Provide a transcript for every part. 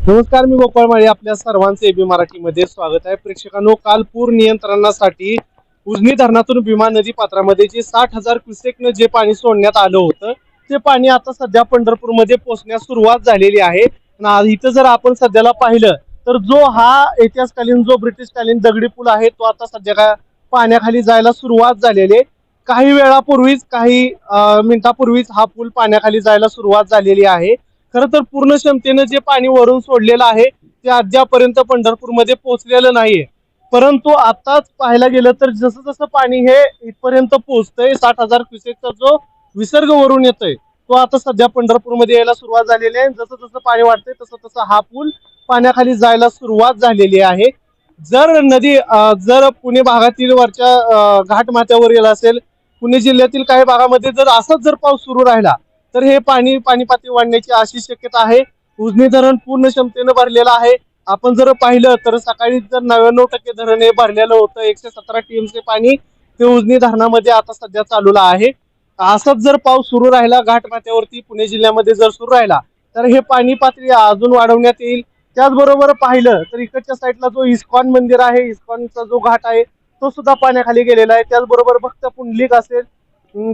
नमस्कार, मी गोपाळ माळी. आपल्या सर्वांचे एबी मराठीमध्ये स्वागत आहे. प्रेक्षकांनो, काल पूर नियंत्रणासाठी उजनी धरणातून भीमा नदी पात्रामध्ये जे 60,000 क्युसेकनं जे पाणी सोडण्यात आलं होतं, ते पाणी आता सध्या पंढरपूरमध्ये पोहोचण्यास सुरुवात झालेली आहे. इथं जर आपण सध्याला पाहिलं तर हा ऐतिहासिककालीन ब्रिटिशकालीन दगडी पूल आहे, तो आता सध्या पाण्याखाली जायला सुरुवात झालेली आहे. काही वेळापूर्वीच, काही मिनिटापूर्वीच हा पूल पाण्याखाली जायला सुरुवात झालेली आहे. खरं तर पूर्ण क्षमतेनं जे पाणी वरून सोडलेलं आहे ते अद्यापर्यंत पंढरपूरमध्ये पोहोचलेलं नाहीये. परंतु आताच पाहायला गेलं तर जसं जसं पाणी हे इथपर्यंत पोहोचतंय, 60,000 क्युसेकचा जो विसर्ग वरून येतोय तो आता सध्या पंढरपूरमध्ये यायला सुरुवात झालेली आहे. जसं जसं पाणी वाढतंय तसं तसं हा पूल पाण्याखाली जायला सुरुवात झालेली आहे. जर पुणे भागातील वरच्या घाटमाथ्यावर गेला असेल, पुणे जिल्ह्यातील काही भागामध्ये जर असंच जर पाऊस सुरू राहिला तर हे पाणी पातळी वाढण्याची अशी शक्यता आहे. उजनी धरण पूर्ण क्षमतेनं भरलेलं आहे. आपण जर पाहिलं तर सकाळी जर 99% धरण हे भरलेलं होतं. 117 टीएमसी पाणी ते उजनी धरणामध्ये आता सध्या चालूला आहे. असाच जर पाऊस सुरू राहिला घाटमाथ्यावरती पुणे जिल्ह्यामध्ये जर सुरू राहिला तर हे पाणी पातळी अजून वाढवण्यात येईल. त्याचबरोबर पाहिलं तर इकडच्या साईडला जो इस्कॉन मंदिर आहे, इस्कॉनचा जो घाट आहे तो सुद्धा पाण्याखाली गेलेला आहे. त्याचबरोबर भक्त पुंडलिक असेल,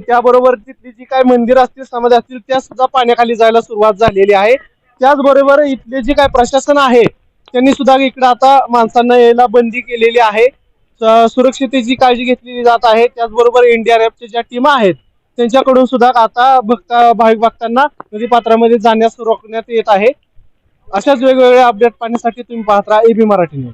त्याबरोबर तिथली जी काही मंदिर असतील, समाधी असतील, त्या सुद्धा पाण्याखाली जायला सुरुवात झालेली आहे. त्याचबरोबर इथले जे काय प्रशासन आहे त्यांनी सुद्धा इकडे आता माणसांना यायला बंदी केलेली आहे. सुरक्षितेची काळजी घेतली जात आहे. त्याचबरोबर एनडीआरएफच्या ज्या टीम आहेत त्यांच्याकडून सुद्धा आता भाविक भक्तांना नदीपात्रामध्ये जाण्यास रोखण्यात येत आहे. अशाच वेगवेगळ्या अपडेट पाहण्यासाठी तुम्ही पाहत राहा एबी मराठी न्यूज.